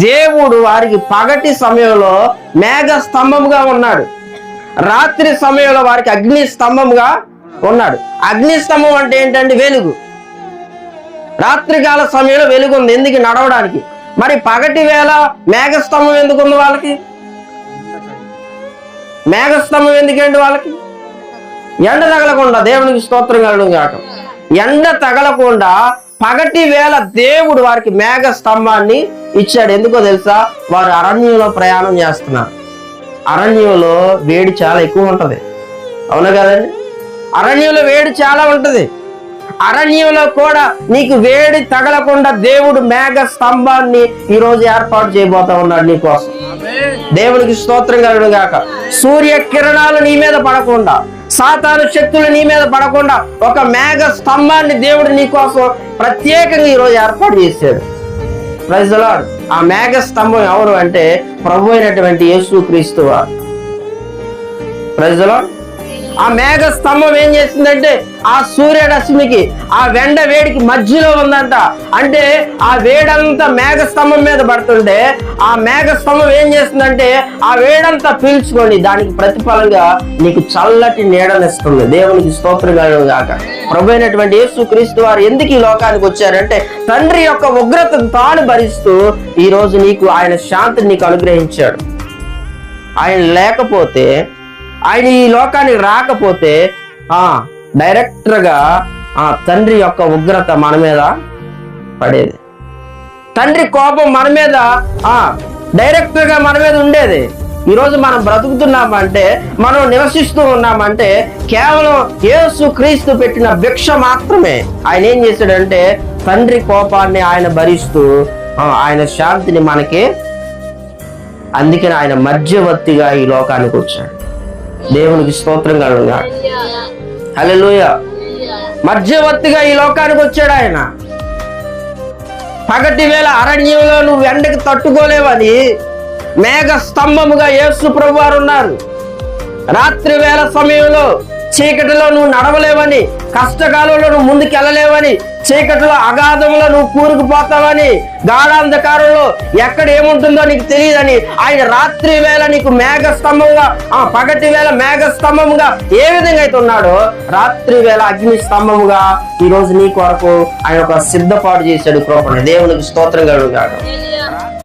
దేవుడు వారికి పగటి సమయంలో మేఘ స్తంభముగా ఉన్నాడు, రాత్రి సమయంలో వారికి అగ్ని స్తంభముగా ఉన్నాడు. అగ్ని స్తంభం అంటే ఏంటంటే వెలుగు. రాత్రికాల సమయంలో వెలుగు ఉంది ఎందుకు? నడవడానికి. మరి పగటి వేళ మేఘస్తంభం ఎందుకు ఉంది వాళ్ళకి? మేఘస్తంభం ఎందుకండి వాళ్ళకి? ఎండ తగలకుండా, దేవునికి స్తోత్రం కలుగును గాక, ఎండ తగలకుండా పగటి వేళ దేవుడు వారికి మేఘ స్తంభాన్ని ఇచ్చాడు. ఎందుకో తెలుసా? వారు అరణ్యంలో ప్రయాణం చేస్తున్నారు. అరణ్యంలో వేడి చాలా ఎక్కువ ఉంటది, అవునా కదండి? అరణ్యంలో వేడి చాలా ఉంటది. అరణ్యంలో కూడా నీకు వేడి తగలకుండా దేవుడు మేఘ స్తంభాన్ని ఈ రోజు ఏర్పాటు చేయబోతా ఉన్నాడు నీ కోసం. దేవునికి స్తోత్రం కలుగును గాక. సూర్య కిరణాలు నీ మీద పడకుండా, సాతాను శక్తులు నీ మీద పడకుండా ఒక మేఘ స్తంభాన్ని దేవుడు నీ కోసం ప్రత్యేకంగా ఈ రోజు ఏర్పాటు చేశాడు. Praise the Lord. ఆ మేఘ స్తంభం ఎవరు అంటే ప్రభు అయినటువంటి యేసుక్రీస్తు వారు. Praise the Lord. ఆ మేఘ స్తంభం ఏం చేసిందంటే ఆ సూర్యరశ్మికి, ఆ వెండ వేడికి మధ్యలో ఉందంట. అంటే ఆ వేడంతా మేఘ స్తంభం మీద పడుతుంటే ఆ మేఘ స్తంభం ఏం చేస్తుందంటే ఆ వేడంతా పీల్చుకొని దానికి ప్రతిఫలంగా నీకు చల్లటి నీడనిస్తుంది. దేవునికి స్తోత్రం కలుగును గాక. ప్రభు అయినటువంటి యేసుక్రీస్తు వారు ఎందుకు ఈ లోకానికి వచ్చారంటే తండ్రి యొక్క ఉగ్రతను తాను భరిస్తూ ఈ రోజు నీకు ఆయన శాంతిని నీకు అనుగ్రహించాడు. ఆయన లేకపోతే, ఆయన ఈ లోకానికి రాకపోతే డైరెక్ట్గా తండ్రి యొక్క ఉగ్రత మన మీద పడేది. తండ్రి కోపం మన మీద డైరెక్ట్గా మన మీద ఉండేది. ఈరోజు మనం బ్రతుకుతున్నామంటే, మనం నివసిస్తూ ఉన్నామంటే కేవలం యేసుక్రీస్తు పెట్టిన భిక్ష మాత్రమే. ఆయన ఏం చేశాడంటే తండ్రి కోపాన్ని ఆయన భరిస్తూ ఆయన శాంతిని మనకి, అందుకని ఆయన మధ్యవర్తిగా ఈ లోకానికి వచ్చాడు. దేవునికి స్తోత్రం కలుగును గాక. హల్లెలూయా. మధ్యవర్తిగా ఈ లోకానికి వచ్చాడు ఆయన. పగటి వేళ అరణ్యంలో నువ్వు ఎండకి తట్టుకోలేవని మేఘ స్తంభముగా యేసు ప్రభు వారు ఉన్నారు. రాత్రి వేళ సమయంలో చీకటిలో నువ్వు నడవలేవని, కష్టకాలంలో నువ్వు ముందుకు వెళ్ళలేవని, చీకటిలో అగాధంలో నువ్వు కూరుకుపోతావని, గాఢాంధకారంలో ఎక్కడ ఏముంటుందో నీకు తెలియదని ఆయన రాత్రి వేళ నీకు మేఘ స్తంభంగా, పగటి వేళ మేఘ స్తంభంగా ఏ విధంగా అయితే ఉన్నాడో రాత్రి వేళ అగ్ని స్తంభముగా ఈ రోజు నీ కొరకు ఆయన ఒక సిద్ధపాటు చేశాడు కృపను. దేవునికి స్తోత్రం కలుగును గాక.